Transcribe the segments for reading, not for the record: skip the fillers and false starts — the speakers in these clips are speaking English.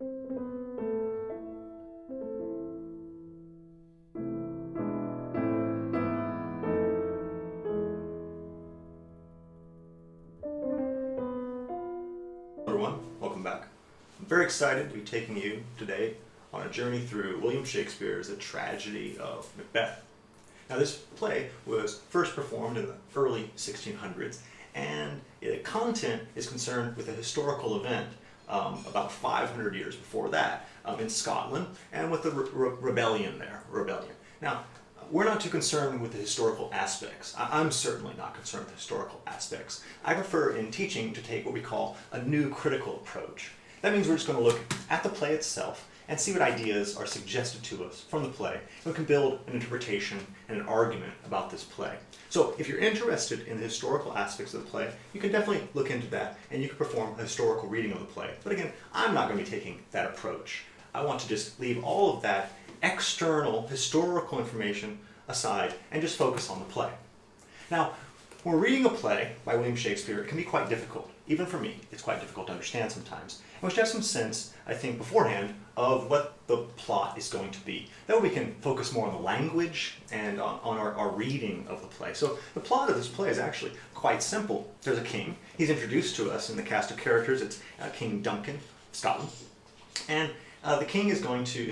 Everyone, welcome back. I'm very excited to be taking you today on a journey through William Shakespeare's The Tragedy of Macbeth. Now, this play was first performed in the early 1600s, and the content is concerned with a historical event about 500 years before that in Scotland, and with the rebellion there. Now, we're not too concerned with the historical aspects. I'm certainly not concerned with historical aspects. I prefer in teaching to take what we call a new critical approach. That means we're just going to look at the play itself and see what ideas are suggested to us from the play, and we can build an interpretation and an argument about this play. So if you're interested in the historical aspects of the play, you can definitely look into that, and you can perform a historical reading of the play. But again, I'm not going to be taking that approach. I want to just leave all of that external historical information aside and just focus on the play. Now, when we're reading a play by William Shakespeare, it can be quite difficult. Even for me, it's quite difficult to understand sometimes. And we should have some sense, I think, beforehand of what the plot is going to be. That way we can focus more on the language and on our reading of the play. So the plot of this play is actually quite simple. There's a king. He's introduced to us in the cast of characters. It's King Duncan of Scotland. And the king is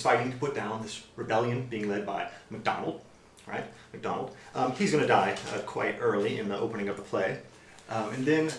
fighting to put down this rebellion being led by Macdonald. Right, Macdonald. He's going to die quite early in the opening of the play. And then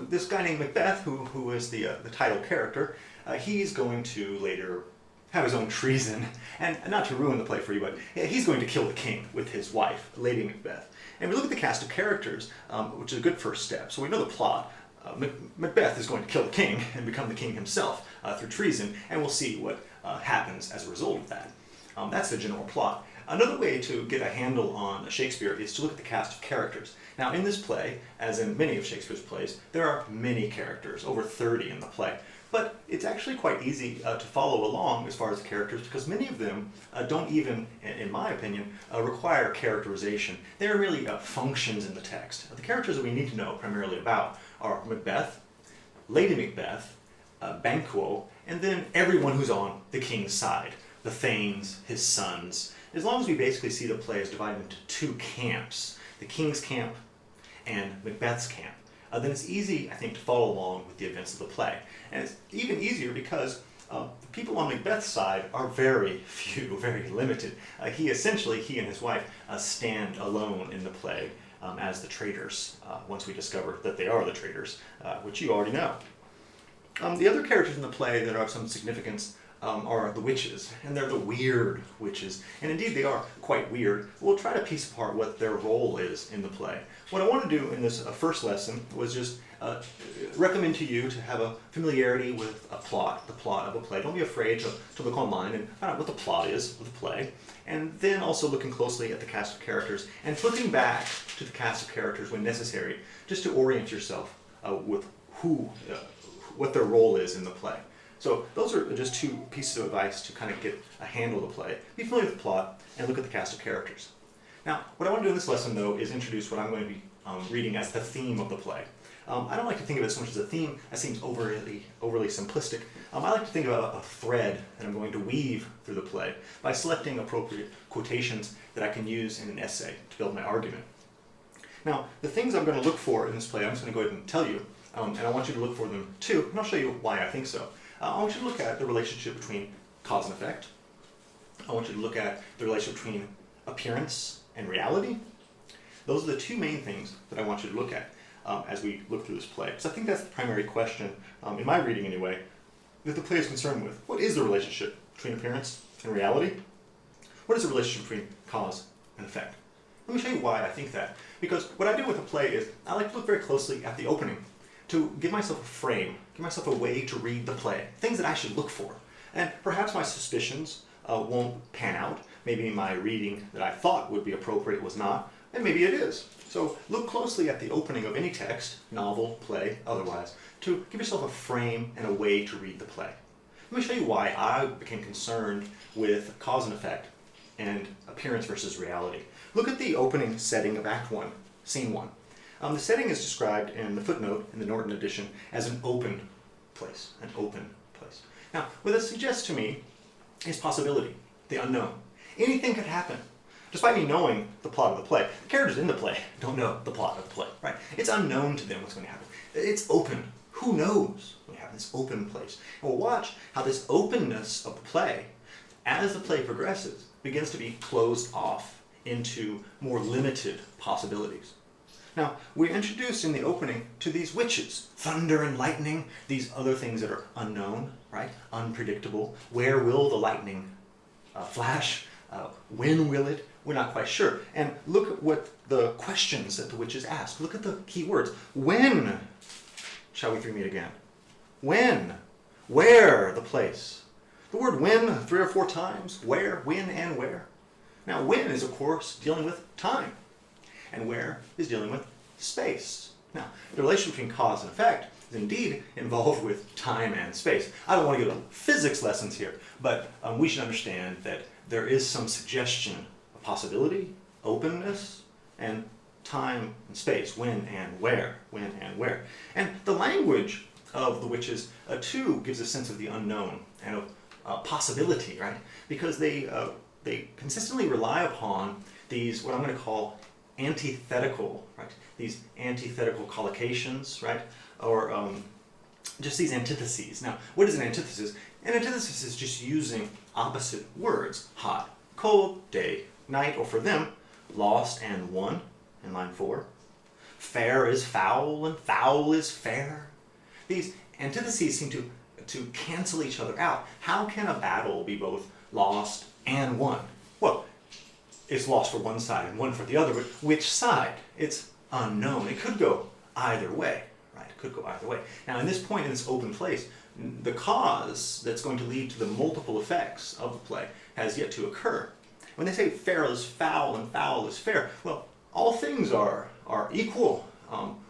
this guy named Macbeth, who is the title character, he's going to later have his own treason. And not to ruin the play for you, but he's going to kill the king with his wife, Lady Macbeth. And we look at the cast of characters, which is a good first step. So we know the plot. Macbeth is going to kill the king and become the king himself through treason, and we'll see what happens as a result of that. That's the general plot. Another way to get a handle on Shakespeare is to look at the cast of characters. Now, in this play, as in many of Shakespeare's plays, there are many characters, over 30 in the play. But it's actually quite easy to follow along as far as the characters, because many of them don't even, in my opinion, require characterization. They are really functions in the text. The characters that we need to know primarily about are Macbeth, Lady Macbeth, Banquo, and then everyone who's on the king's side. The Thanes, his sons. As long as we basically see the play as divided into two camps, the king's camp and Macbeth's camp, then it's easy, I think, to follow along with the events of the play. And it's even easier because the people on Macbeth's side are very few, very limited. He and his wife stand alone in the play as the traitors, once we discover that they are the traitors, which you already know. The other characters in the play that are of some significance are the witches, and they're the weird witches, and indeed they are quite weird. We'll try to piece apart what their role is in the play. What I want to do in this first lesson was just recommend to you to have a familiarity with the plot of a play. Don't be afraid to look online and find out what the plot is of the play, and then also looking closely at the cast of characters and flipping back to the cast of characters when necessary, just to orient yourself with what their role is in the play. So those are just two pieces of advice to kind of get a handle of the play. Be familiar with the plot and look at the cast of characters. Now, what I want to do in this lesson, though, is introduce what I'm going to be reading as the theme of the play. I don't like to think of it so much as a theme. That seems overly simplistic. I like to think about a thread that I'm going to weave through the play by selecting appropriate quotations that I can use in an essay to build my argument. Now, the things I'm going to look for in this play, I'm just going to go ahead and tell you, and I want you to look for them too, and I'll show you why I think so. I want you to look at the relationship between cause and effect. I want you to look at the relationship between appearance and reality. Those are the two main things that I want you to look at as we look through this play. Because I think that's the primary question, in my reading anyway, that the play is concerned with. What is the relationship between appearance and reality? What is the relationship between cause and effect? Let me show you why I think that. Because what I do with a play is I like to look very closely at the opening to give myself a frame, give myself a way to read the play, things that I should look for. And perhaps my suspicions won't pan out. Maybe my reading that I thought would be appropriate was not, and maybe it is. So look closely at the opening of any text, novel, play, otherwise, to give yourself a frame and a way to read the play. Let me show you why I became concerned with cause and effect and appearance versus reality. Look at the opening setting of Act 1, Scene 1. The setting is described in the footnote in the Norton edition as an open place, Now, what this suggests to me is possibility, the unknown. Anything could happen. Despite me knowing the plot of the play, the characters in the play don't know the plot of the play, right? It's unknown to them what's going to happen. It's open. Who knows when we have this open place? And we'll watch how this openness of the play, as the play progresses, begins to be closed off into more limited possibilities. Now, we're introduced in the opening to these witches, thunder and lightning, these other things that are unknown, right? Unpredictable. Where will the lightning flash? When will it? We're not quite sure. And look at what the questions that the witches ask. Look at the key words. When shall we three meet again? When? Where? The place. The word when 3 or 4 times. Where, when, and where. Now, when is, of course, dealing with time. And where is dealing with space. Now, the relationship between cause and effect is indeed involved with time and space. I don't want to go to physics lessons here, but we should understand that there is some suggestion of possibility, openness, and time and space, when and where, when and where. And the language of the witches, too, gives a sense of the unknown and of possibility, right? Because they consistently rely upon these, what I'm going to call antithetical, right? These antithetical collocations, right? Or just these antitheses. Now, what is an antithesis? An antithesis is just using opposite words. Hot, cold, day, night, or for them, lost and won in line 4. Fair is foul and foul is fair. These antitheses seem to cancel each other out. How can a battle be both lost and won? Well, it's lost for one side and won for the other, but which side? It's unknown. It could go either way, right? It could go either way. Now, in this point, in this open place, the cause that's going to lead to the multiple effects of the play has yet to occur. When they say fair is foul and foul is fair, well, all things are equal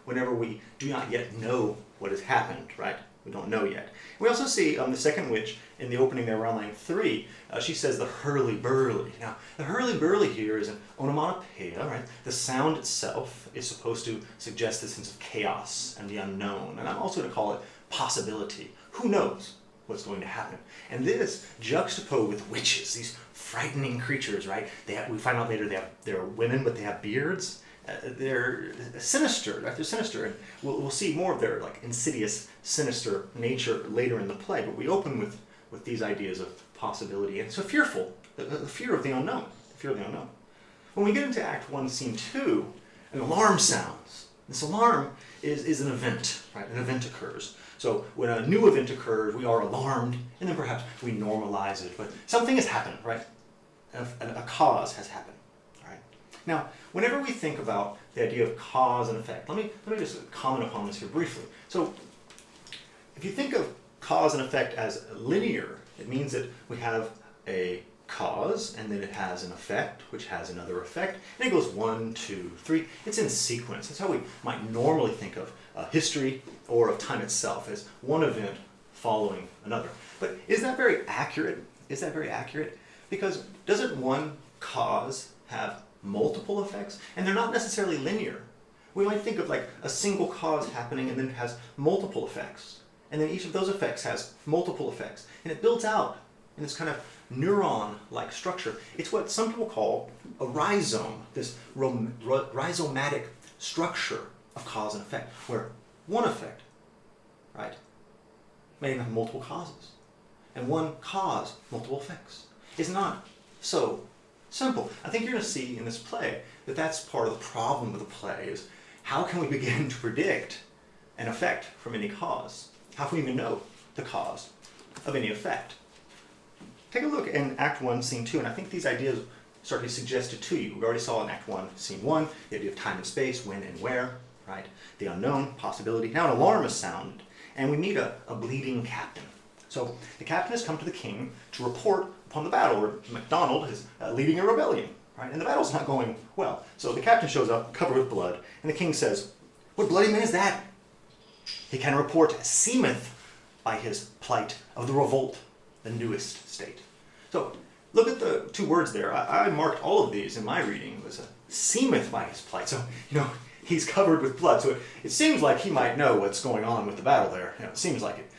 whenever we do not yet know what has happened, right? We don't know yet. We also see the second witch in the opening there around line 3. She says the hurly-burly. Now, the hurly-burly here is an onomatopoeia, right? The sound itself is supposed to suggest this sense of chaos and the unknown. And I'm also going to call it possibility. Who knows what's going to happen? And this juxtaposed with witches, these frightening creatures, right? We find out later they're women, but they have beards. They're sinister, right? They're sinister, and we'll see more of their like insidious, sinister nature later in the play. But we open with these ideas of possibility, and so fearful, the fear of the unknown, the fear of the unknown. When we get into Act 1, Scene 2, an alarm sounds. This alarm is an event, right? An event occurs. So when a new event occurs, we are alarmed, and then perhaps we normalize it. But something has happened, right? A cause has happened. Now, whenever we think about the idea of cause and effect, let me just comment upon this here briefly. So, if you think of cause and effect as linear, it means that we have a cause, and then it has an effect, which has another effect, and it goes 1, 2, 3. It's in sequence. That's how we might normally think of history or of time itself, as one event following another. But is that very accurate? Is that very accurate? Because doesn't one cause have multiple effects? And they're not necessarily linear. We might think of like a single cause happening and then it has multiple effects. And then each of those effects has multiple effects. And it builds out in this kind of neuron-like structure. It's what some people call a rhizome, this rhizomatic structure of cause and effect, where one effect, right, may even have multiple causes. And one cause, multiple effects. It's not so simple. I think you're going to see in this play that that's part of the problem with the play is how can we begin to predict an effect from any cause? How can we even know the cause of any effect? Take a look in Act 1, Scene 2, and I think these ideas start to be suggested to you. We already saw in Act 1, Scene 1, the idea of time and space, when and where, right? The unknown, possibility. Now an alarm is sounded, and we meet a bleeding captain. So the captain has come to the king to report upon the battle where MacDonald is leading a rebellion, right? And the battle's not going well. So the captain shows up, covered with blood, and the king says, "What bloody man is that?" He can report as seemeth by his plight of the revolt, the newest state. So look at the 2 words there. I marked all of these in my reading. It was seemeth by his plight. So, he's covered with blood. So it seems like he might know what's going on with the battle there. It seems like it.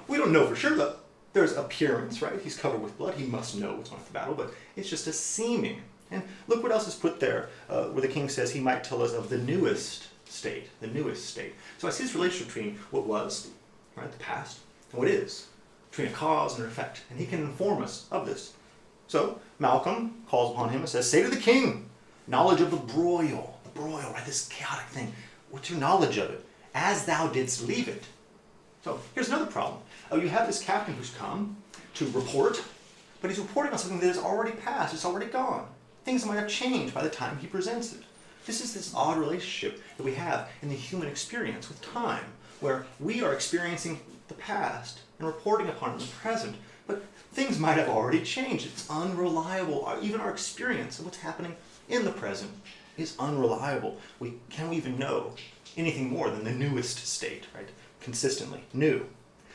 We don't know for sure, there's appearance, right? He's covered with blood. He must know what's going on with the battle, but it's just a seeming. And look what else is put there, where the king says he might tell us of the newest state, the newest state. So I see this relationship between what was, right, the past, and what is, between a cause and an effect. And he can inform us of this. So Malcolm calls upon him and says, say to the king, knowledge of the broil, right, this chaotic thing. What's your knowledge of it? As thou didst leave it. So here's another problem. You have this captain who's come to report, but he's reporting on something that is already past, it's already gone. Things might have changed by the time he presents it. This is this odd relationship that we have in the human experience with time, where we are experiencing the past and reporting upon it in the present, but things might have already changed. It's unreliable. Even our experience of what's happening in the present is unreliable. Can we even know anything more than the newest state, right? Consistently new.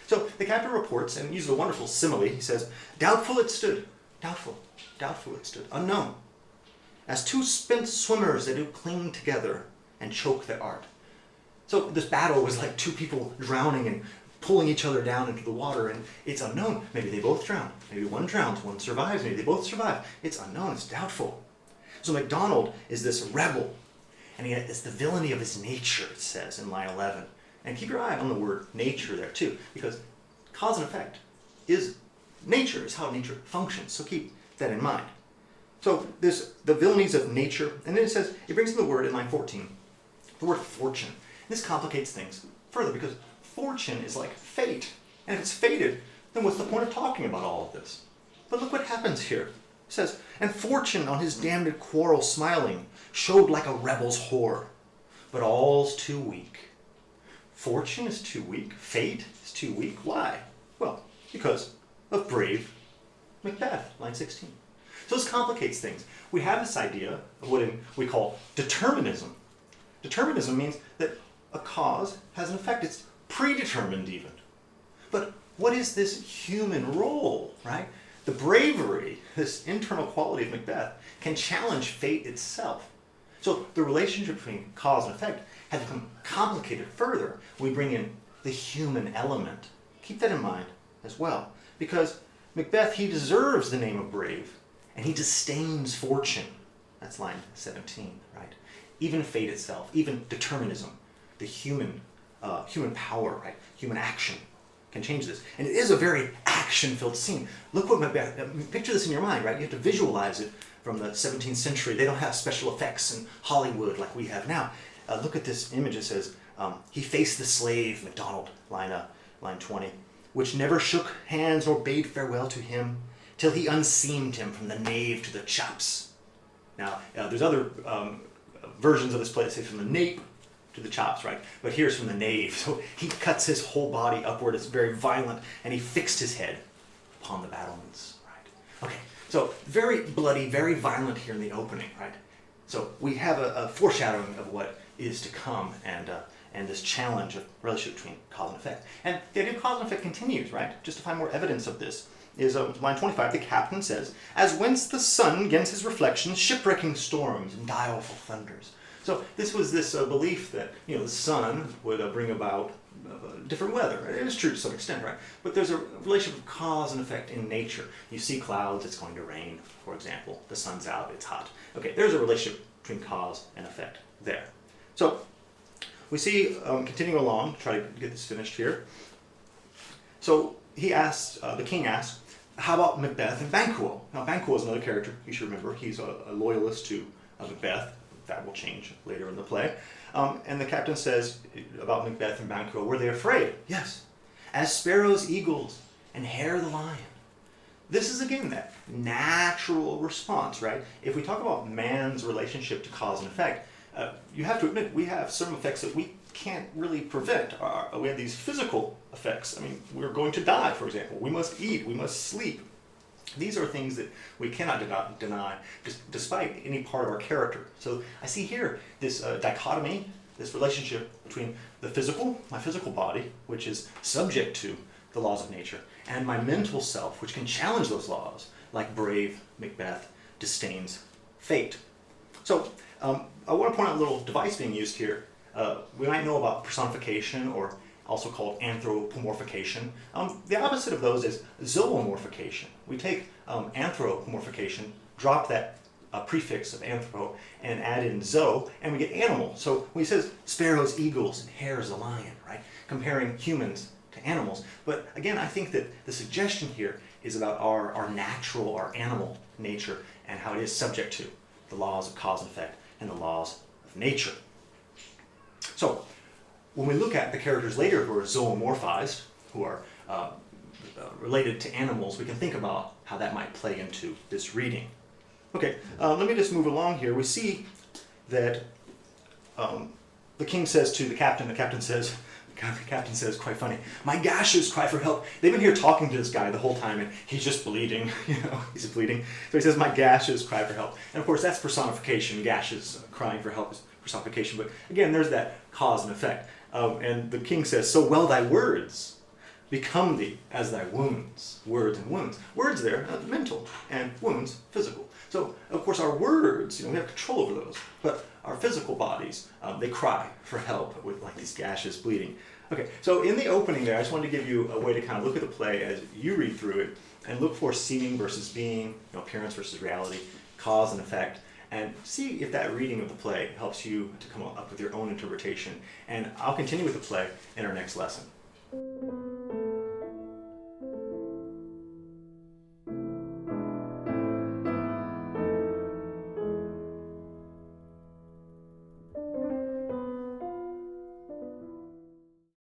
So the captain reports and uses a wonderful simile. He says, doubtful it stood, doubtful it stood, unknown, as two spent swimmers that do cling together and choke their art. So this battle was like two people drowning and pulling each other down into the water, and it's unknown. Maybe they both drown. Maybe one drowns, one survives. Maybe they both survive. It's unknown. It's doubtful. So MacDonald is this rebel, and it's the villainy of his nature, it says in line 11. And keep your eye on the word nature there too, because cause and effect is nature, is how nature functions. So keep that in mind. So there's the villainies of nature, and then it brings in the word in line 14, the word fortune. This complicates things further because fortune is like fate. And if it's fated, then what's the point of talking about all of this? But look what happens here. It says, and fortune on his damned quarrel smiling showed like a rebel's whore, but all's too weak. Fortune is too weak. Fate is too weak. Why? Well, because of brave Macbeth, line 16. So this complicates things. We have this idea of what we call determinism. Determinism means that a cause has an effect. It's predetermined even. But what is this human role, right? The bravery, this internal quality of Macbeth, can challenge fate itself. So the relationship between cause and effect has become complicated further when we bring in the human element. Keep that in mind as well. Because Macbeth, he deserves the name of brave, and he disdains fortune. That's line 17, right? Even fate itself, even determinism, the human power, right? Human action can change this. And it is a very action-filled scene. Look what Macbeth, picture this in your mind, right? You have to visualize it from the 17th century. They don't have special effects in Hollywood like we have now. Look at this image. It says, he faced the slave, MacDonald, line 20, which never shook hands nor bade farewell to him, till he unseamed him from the nave to the chops. Now, there's other versions of this play that say from the nape to the chops, right? But here's from the nave. So he cuts his whole body upward. It's very violent, and he fixed his head upon the battlements, right? Okay, so very bloody, very violent here in the opening, right? So we have a foreshadowing of what is to come, and this challenge of relationship between cause and effect. And the idea of cause and effect continues, right? Just to find more evidence of this is line 25, the captain says, as whence the sun against his reflections, shipwrecking storms and direful thunders. So this was this belief that, the sun would bring about different weather. It is true to some extent, right? But there's a relationship of cause and effect in nature. You see clouds, it's going to rain, for example. The sun's out, it's hot. Okay, there's a relationship between cause and effect there. So we see, continuing along, try to get this finished here. So he asks, the king asks, how about Macbeth and Banquo? Now Banquo is another character you should remember. He's a loyalist to Macbeth. That will change later in the play. And the captain says about Macbeth and Banquo, were they afraid? Yes. As sparrows, eagles, and hare the lion. This is again that natural response, right? If we talk about man's relationship to cause and effect, you have to admit we have some effects that we can't really prevent. We have these physical effects. I mean, we're going to die, for example. We must eat, we must sleep. These are things that we cannot deny, despite any part of our character. So I see here this dichotomy, this relationship between the physical, my physical body, which is subject to the laws of nature, and my mental self, which can challenge those laws, like brave Macbeth disdains fate. So I want to point out a little device being used here. We might know about personification or also called anthropomorphication. The opposite of those is zoomorphication. We take anthropomorphication, drop that prefix of anthro, and add in zo, and we get animal. So when he says sparrows, eagles, and hares, a lion, right? Comparing humans to animals. But again, I think that the suggestion here is about our natural, our animal nature, and how it is subject to the laws of cause and effect and the laws of nature. So when we look at the characters later who are zoomorphized, who are related to animals, we can think about how that might play into this reading. Okay, let me just move along here. We see that the king says to the captain says, quite funny, "My gashes cry for help." They've been here talking to this guy the whole time, and he's just bleeding, he's bleeding. So he says, "My gashes cry for help." And of course, that's personification. Gashes crying for help is personification. But again, there's that cause and effect. And the king says, "So well thy words become thee as thy wounds." Words and wounds. Words there, mental, and wounds, physical. So, of course, our words, we have control over those, but our physical bodies, they cry for help with like these gashes bleeding. Okay, so in the opening there, I just wanted to give you a way to kind of look at the play as you read through it and look for seeming versus being, appearance versus reality, cause and effect, and see if that reading of the play helps you to come up with your own interpretation. And I'll continue with the play in our next lesson.